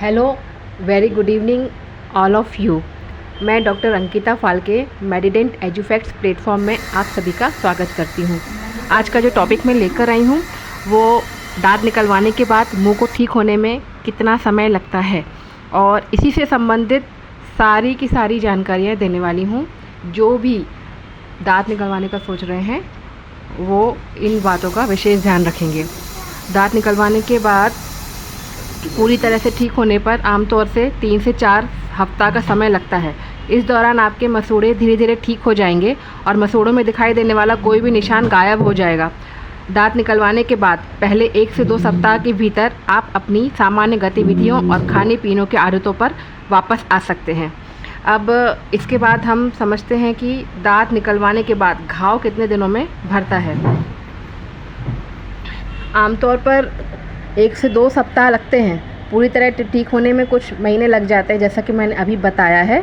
Hello, very good evening all of you. मैं doctor Ankita Phalke मेडिडेंट एजुफैक्ट्स platform में आप सभी का स्वागत करती हूँ। आज का जो टॉपिक मैं लेकर आई हूँ वो दांत निकलवाने के बाद मुंह को ठीक होने में कितना समय लगता है और इसी से संबंधित सारी की सारी जानकारियाँ देने वाली हूँ। जो भी दांत निकलवाने का सोच रहे हैं वो इन बातों का विशेष ध्यान रखेंगे। दांत निकलवाने के बाद पूरी तरह से ठीक होने पर आमतौर से 3 से 4 हफ्ता का समय लगता है। इस दौरान आपके मसूड़े धीरे धीरे ठीक हो जाएंगे और मसूड़ों में दिखाई देने वाला कोई भी निशान गायब हो जाएगा। दांत निकलवाने के बाद पहले 1 से 2 सप्ताह के भीतर आप अपनी सामान्य गतिविधियों और खाने पीने की आदतों पर वापस आ सकते हैं। अब इसके बाद हम समझते हैं कि दांत निकलवाने के बाद घाव कितने दिनों में भरता है। आमतौर पर 1 से 2 सप्ताह लगते हैं। पूरी तरह ठीक होने में कुछ महीने लग जाते हैं, जैसा कि मैंने अभी बताया है।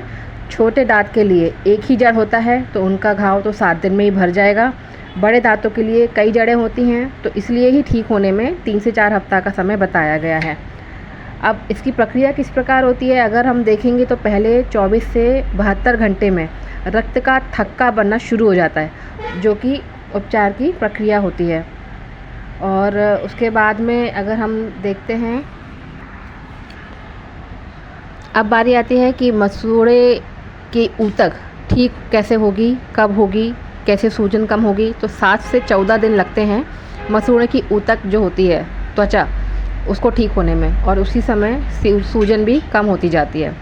छोटे दांत के लिए एक ही जड़ होता है तो उनका घाव तो 7 दिन में ही भर जाएगा। बड़े दांतों के लिए कई जड़ें होती हैं तो इसलिए ही ठीक होने में 3 से 4 हफ्ता का समय बताया गया है। अब इसकी प्रक्रिया किस प्रकार होती है अगर हम देखेंगे तो पहले 24 से 72 घंटे में रक्त का थक्का बनना शुरू हो जाता है, जो कि उपचार की प्रक्रिया होती है। और उसके बाद में अगर हम देखते हैं, अब बारी आती है कि मसूड़े की ऊतक ठीक कैसे होगी, कब होगी, कैसे सूजन कम होगी। तो 7 से 14 दिन लगते हैं मसूड़े की ऊतक जो होती है त्वचा उसको ठीक होने में, और उसी समय सूजन भी कम होती जाती है।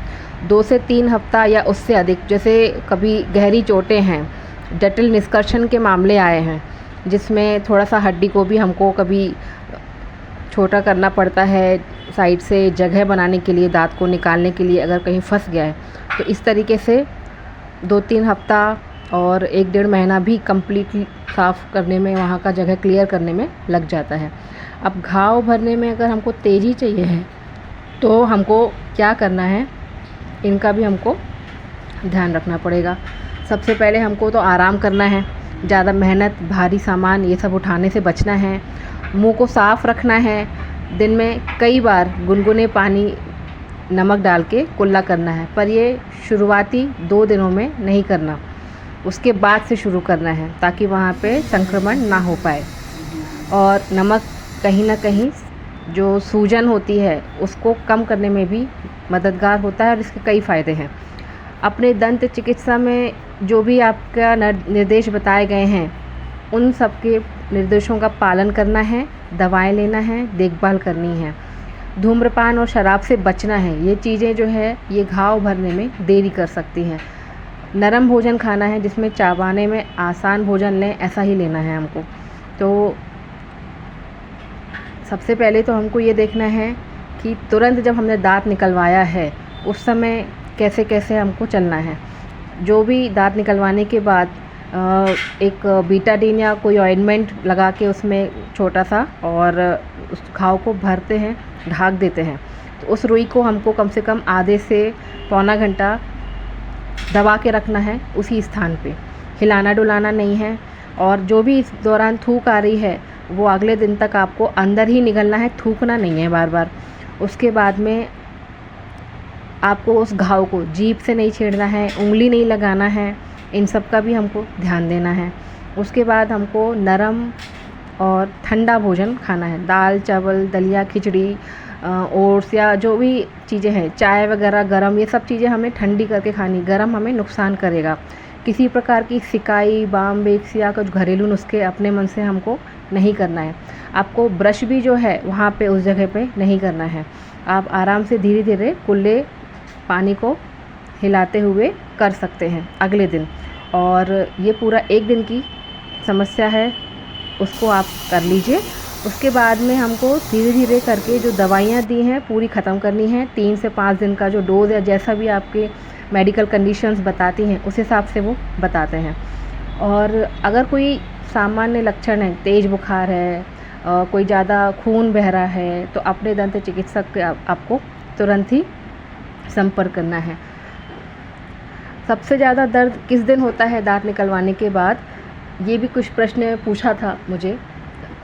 2 से 3 हफ्ता या उससे अधिक, जैसे कभी गहरी चोटें हैं, जटिल निष्कर्षण के मामले आए हैं जिसमें थोड़ा सा हड्डी को भी हमको कभी छोटा करना पड़ता है साइड से जगह बनाने के लिए, दांत को निकालने के लिए अगर कहीं फंस गया है, तो इस तरीके से 2-3 हफ्ता और 1-1.5 महीना भी कम्प्लीटली साफ़ करने में, वहाँ का जगह क्लियर करने में लग जाता है। अब घाव भरने में अगर हमको तेज़ी चाहिए है तो हमको क्या करना है, इनका भी हमको ध्यान रखना पड़ेगा। सबसे पहले हमको तो आराम करना है, ज़्यादा मेहनत, भारी सामान ये सब उठाने से बचना है। मुंह को साफ़ रखना है। दिन में कई बार गुनगुने पानी नमक डाल के कुल्ला करना है, पर ये शुरुआती 2 दिनों में नहीं करना, उसके बाद से शुरू करना है ताकि वहाँ पे संक्रमण ना हो पाए। और नमक कहीं ना कहीं जो सूजन होती है उसको कम करने में भी मददगार होता है और इसके कई फ़ायदे हैं। अपने दंत चिकित्सा में जो भी आपका निर्देश बताए गए हैं उन सब के निर्देशों का पालन करना है, दवाएं लेना है, देखभाल करनी है। धूम्रपान और शराब से बचना है। ये चीज़ें जो है ये घाव भरने में देरी कर सकती हैं। नरम भोजन खाना है, जिसमें चबाने में आसान भोजन लें, ऐसा ही लेना है हमको। तो सबसे पहले तो हमको ये देखना है कि तुरंत जब हमने दांत निकलवाया है उस समय कैसे कैसे हमको चलना है। जो भी दांत निकलवाने के बाद एक बीटाडीन या कोई ऑइंटमेंट लगा के उसमें छोटा सा और उस घाव को भरते हैं, ढक देते हैं, तो उस रुई को हमको कम से कम आधे से पौना घंटा दबा के रखना है उसी स्थान पे, हिलाना डुलाना नहीं है। और जो भी इस दौरान थूक आ रही है वो अगले दिन तक आपको अंदर ही निगलना है, थूकना नहीं है बार बार। उसके बाद में आपको उस घाव को जीभ से नहीं छेड़ना है, उंगली नहीं लगाना है, इन सब का भी हमको ध्यान देना है। उसके बाद हमको नरम और ठंडा भोजन खाना है। दाल चावल, दलिया, खिचड़ी, ओट्स या जो भी चीज़ें हैं, चाय वगैरह गरम, ये सब चीज़ें हमें ठंडी करके खानी। गरम हमें नुकसान करेगा। किसी प्रकार की सिकाई, बाम विक्स या कुछ घरेलू नुस्खे अपने मन से हमको नहीं करना है। आपको ब्रश भी जो है वहाँ पे उस जगह पे नहीं करना है। आप आराम से धीरे धीरे कुल्ले पानी को हिलाते हुए कर सकते हैं अगले दिन। और ये पूरा 1 दिन की समस्या है, उसको आप कर लीजिए। उसके बाद में हमको धीरे धीरे करके जो दवाइयाँ दी हैं पूरी ख़त्म करनी है। 3 से 5 दिन का जो डोज या जैसा भी आपके मेडिकल कंडीशंस बताती हैं उस हिसाब से वो बताते हैं। और अगर कोई सामान्य लक्षण है, तेज़ बुखार है, कोई ज़्यादा खून बह रहा है, तो अपने दंत चिकित्सक के आपको तुरंत ही संपर्क करना है। सबसे ज़्यादा दर्द किस दिन होता है दांत निकलवाने के बाद, ये भी कुछ प्रश्न पूछा था मुझे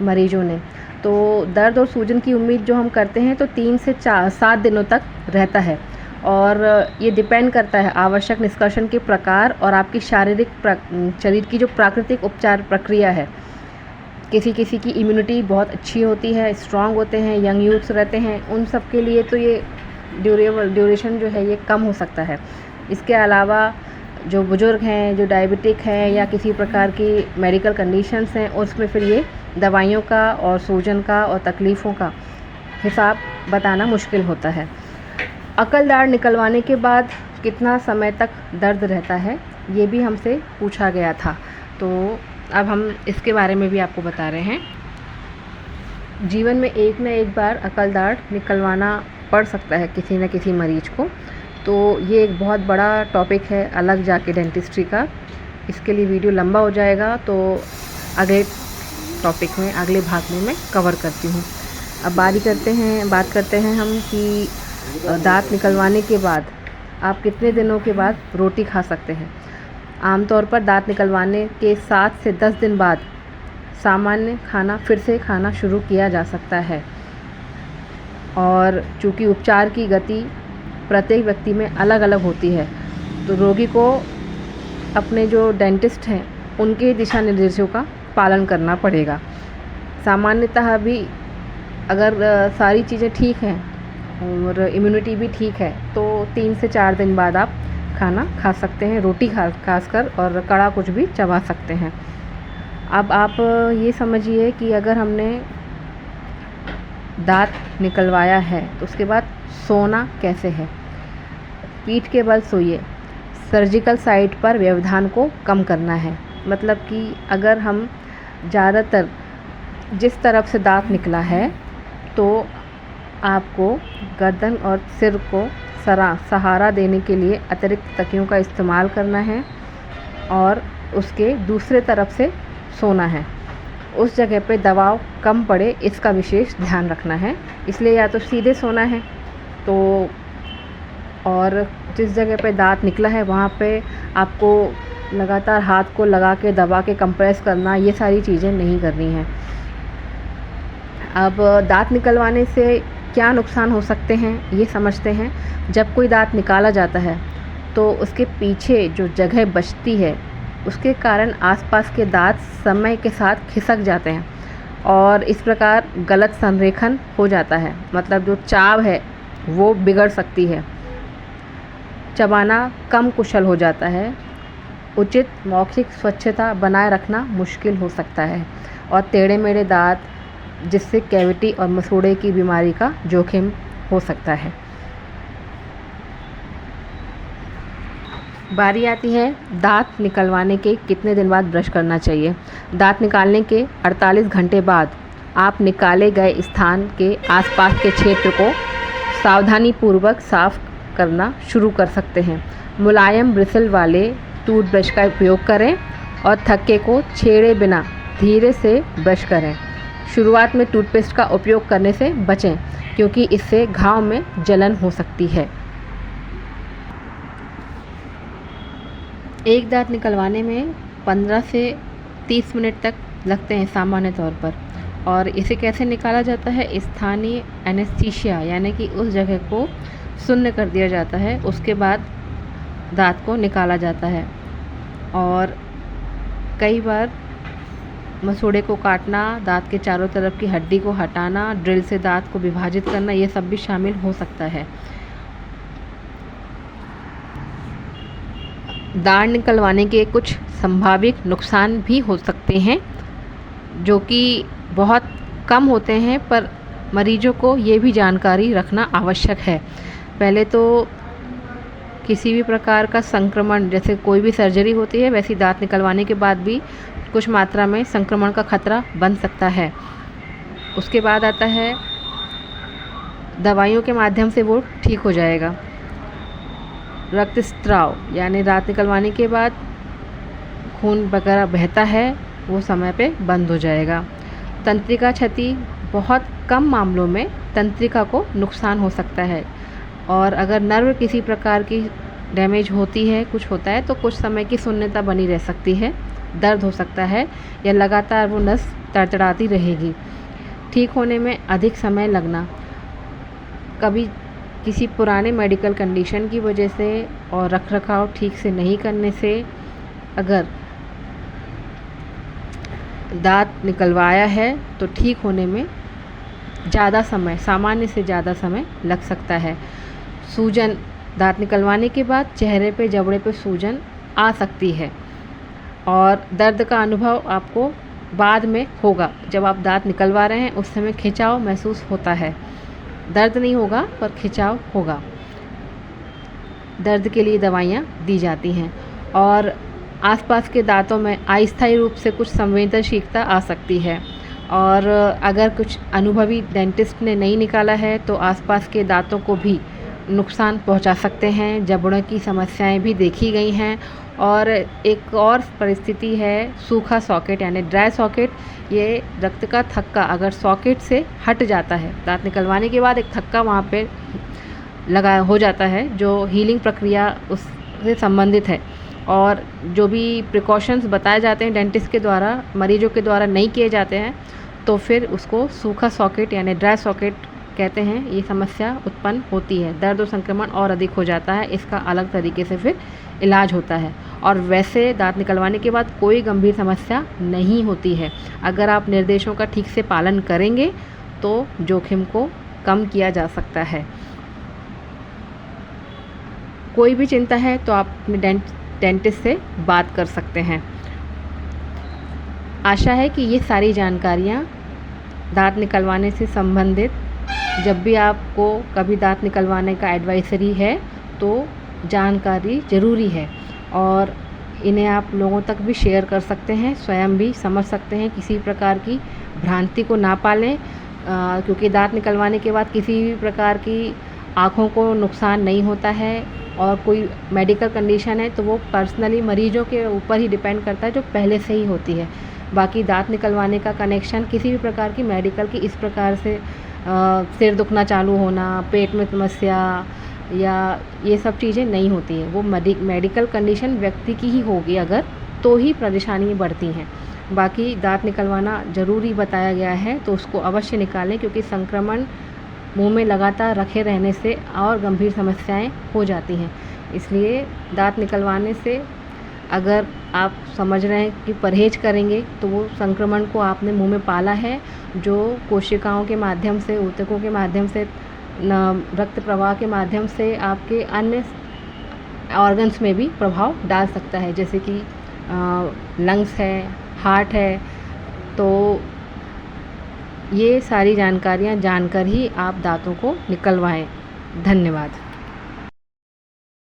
मरीजों ने। तो दर्द और सूजन की उम्मीद जो हम करते हैं तो 3 से 7 दिनों तक रहता है, और ये डिपेंड करता है आवश्यक निष्कर्षण के प्रकार और आपकी शरीर की जो प्राकृतिक उपचार प्रक्रिया है। किसी किसी की इम्यूनिटी बहुत अच्छी होती है, स्ट्रांग होते हैं, यंग यूथ्स रहते हैं, उन सब के लिए तो ये ड्यूरेशन जो है ये कम हो सकता है। इसके अलावा जो बुज़ुर्ग हैं, जो डायबिटिक हैं या किसी प्रकार की मेडिकल कंडीशंस हैं, उसमें फिर ये दवाइयों का और सूजन का और तकलीफ़ों का हिसाब बताना मुश्किल होता है। अकल दाढ़ निकलवाने के बाद कितना समय तक दर्द रहता है, ये भी हमसे पूछा गया था, तो अब हम इसके बारे में भी आपको बता रहे हैं। जीवन में एक न एक बार अकल दाढ़ निकलवाना पड़ सकता है किसी न किसी मरीज को, तो ये एक बहुत बड़ा टॉपिक है अलग जाके डेंटिस्ट्री का। इसके लिए वीडियो लंबा हो जाएगा, तो अगले टॉपिक में, अगले भाग में मैं कवर करती हूँ। अब बात करते हैं हम कि दांत निकलवाने के बाद आप कितने दिनों के बाद रोटी खा सकते हैं। आमतौर पर दांत निकलवाने के 7 से 10 दिन बाद सामान्य खाना फिर से खाना शुरू किया जा सकता है, और चूँकि उपचार की गति प्रत्येक व्यक्ति में अलग अलग होती है, तो रोगी को अपने जो डेंटिस्ट हैं उनके दिशा निर्देशों का पालन करना पड़ेगा। सामान्यतः भी अगर सारी चीज़ें ठीक हैं और इम्यूनिटी भी ठीक है, तो 3 से 4 दिन बाद आप खाना खा सकते हैं, रोटी खासकर, और कड़ा कुछ भी चबा सकते हैं। अब आप ये समझिए कि अगर हमने दांत निकलवाया है तो उसके बाद सोना कैसे है। पीठ के बल सोइए। सर्जिकल साइट पर व्यवधान को कम करना है, मतलब कि अगर हम ज़्यादातर जिस तरफ से दांत निकला है तो आपको गर्दन और सिर को सहारा देने के लिए अतिरिक्त तकियों का इस्तेमाल करना है, और उसके दूसरे तरफ से सोना है। उस जगह पे दबाव कम पड़े इसका विशेष ध्यान रखना है। इसलिए या तो सीधे सोना है, तो और जिस जगह पे दांत निकला है वहाँ पे आपको लगातार हाथ को लगा के दबा के कंप्रेस करना, ये सारी चीज़ें नहीं करनी हैं। अब दांत निकलवाने से क्या नुकसान हो सकते हैं ये समझते हैं। जब कोई दांत निकाला जाता है तो उसके पीछे जो जगह बचती है उसके कारण आसपास के दांत समय के साथ खिसक जाते हैं, और इस प्रकार गलत संरेखन हो जाता है, मतलब जो चाव है वो बिगड़ सकती है। चबाना कम कुशल हो जाता है। उचित मौखिक स्वच्छता बनाए रखना मुश्किल हो सकता है, और टेढ़े मेढ़े दांत जिससे कैविटी और मसूड़े की बीमारी का जोखिम हो सकता है। बारी आती है दांत निकलवाने के कितने दिन बाद ब्रश करना चाहिए। दांत निकालने के 48 घंटे बाद आप निकाले गए स्थान के आसपास के क्षेत्र को सावधानीपूर्वक साफ करना शुरू कर सकते हैं। मुलायम ब्रिसल वाले टूथब्रश का उपयोग करें और थक्के को छेड़े बिना धीरे से ब्रश करें। शुरुआत में टूथपेस्ट का उपयोग करने से बचें, क्योंकि इससे घाव में जलन हो सकती है। एक दांत निकलवाने में 15 से 30 मिनट तक लगते हैं सामान्य तौर पर, और इसे कैसे निकाला जाता है। स्थानीय एनेस्थीसिया यानी कि उस जगह को शून्य कर दिया जाता है, उसके बाद दांत को निकाला जाता है। और कई बार मसूड़े को काटना, दांत के चारों तरफ की हड्डी को हटाना, ड्रिल से दांत को विभाजित करना, ये सब भी शामिल हो सकता है। दाढ़ निकलवाने के कुछ संभावित नुकसान भी हो सकते हैं, जो कि बहुत कम होते हैं, पर मरीजों को ये भी जानकारी रखना आवश्यक है। पहले तो किसी भी प्रकार का संक्रमण, जैसे कोई भी सर्जरी होती है वैसी दांत निकलवाने के बाद भी कुछ मात्रा में संक्रमण का खतरा बन सकता है। उसके बाद आता है दवाइयों के माध्यम से वो ठीक हो जाएगा। रक्तस्राव यानी दांत निकलवाने के बाद खून वगैरह बहता है, वो समय पे बंद हो जाएगा। तंत्रिका क्षति, बहुत कम मामलों में तंत्रिका को नुकसान हो सकता है, और अगर नर्व किसी प्रकार की डैमेज होती है, कुछ होता है, तो कुछ समय की शून्यता बनी रह सकती है, दर्द हो सकता है, या लगातार वो नस तड़तड़ाती रहेगी। ठीक होने में अधिक समय लगना, कभी किसी पुराने मेडिकल कंडीशन की वजह से और रखरखाव ठीक से नहीं करने से अगर दांत निकलवाया है तो ठीक होने में ज़्यादा समय, सामान्य से ज़्यादा समय लग सकता है। सूजन, दांत निकलवाने के बाद चेहरे पे, जबड़े पे सूजन आ सकती है और दर्द का अनुभव आपको बाद में होगा। जब आप दांत निकलवा रहे हैं उस समय खिंचाव महसूस होता है, दर्द नहीं होगा पर खिंचाव होगा। दर्द के लिए दवाइयाँ दी जाती हैं और आसपास के दांतों में अस्थायी रूप से कुछ संवेदनशीलता आ सकती है और अगर कुछ अनुभवी डेंटिस्ट ने नहीं निकाला है तो आसपास के दांतों को भी नुकसान पहुंचा सकते हैं। जबड़ों की समस्याएं भी देखी गई हैं और एक और परिस्थिति है सूखा सॉकेट यानी ड्राई सॉकेट। ये रक्त का थक्का अगर सॉकेट से हट जाता है, दांत निकलवाने के बाद एक थक्का वहाँ पे लगा हो जाता है जो हीलिंग प्रक्रिया उससे संबंधित है और जो भी प्रिकॉशंस बताए जाते हैं डेंटिस्ट के द्वारा, मरीजों के द्वारा नहीं किए जाते हैं तो फिर उसको सूखा सॉकेट यानी ड्राई सॉकेट कहते हैं। ये समस्या उत्पन्न होती है, दर्द और संक्रमण और अधिक हो जाता है, इसका अलग तरीके से फिर इलाज होता है और वैसे दांत निकलवाने के बाद कोई गंभीर समस्या नहीं होती है। अगर आप निर्देशों का ठीक से पालन करेंगे तो जोखिम को कम किया जा सकता है। कोई भी चिंता है तो आप अपने डेंटिस्ट से बात कर सकते हैं। आशा है कि ये सारी जानकारियाँ दांत निकलवाने से संबंधित, जब भी आपको कभी दांत निकलवाने का एडवाइजरी है तो जानकारी ज़रूरी है और इन्हें आप लोगों तक भी शेयर कर सकते हैं, स्वयं भी समझ सकते हैं। किसी प्रकार की भ्रांति को ना पालें क्योंकि दांत निकलवाने के बाद किसी भी प्रकार की आँखों को नुकसान नहीं होता है और कोई मेडिकल कंडीशन है तो वो पर्सनली मरीजों के ऊपर ही डिपेंड करता है जो पहले से ही होती है। बाकी दांत निकलवाने का कनेक्शन किसी भी प्रकार की मेडिकल की इस प्रकार से सिर दुखना चालू होना, पेट में समस्या या ये सब चीज़ें नहीं होती हैं। वो मेडिकल कंडीशन व्यक्ति की ही होगी अगर, तो ही परेशानी बढ़ती हैं। बाकी दांत निकलवाना ज़रूरी बताया गया है तो उसको अवश्य निकालें क्योंकि संक्रमण मुंह में लगातार रखे रहने से और गंभीर समस्याएं हो जाती हैं। इसलिए दांत निकलवाने से अगर आप समझ रहे हैं कि परहेज करेंगे तो वो संक्रमण को आपने मुंह में पाला है जो कोशिकाओं के माध्यम से, ऊतकों के माध्यम से, रक्त प्रवाह के माध्यम से आपके अन्य ऑर्गन्स में भी प्रभाव डाल सकता है, जैसे कि लंग्स है, हार्ट है। तो ये सारी जानकारियाँ जानकर ही आप दांतों को निकलवाएं। धन्यवाद।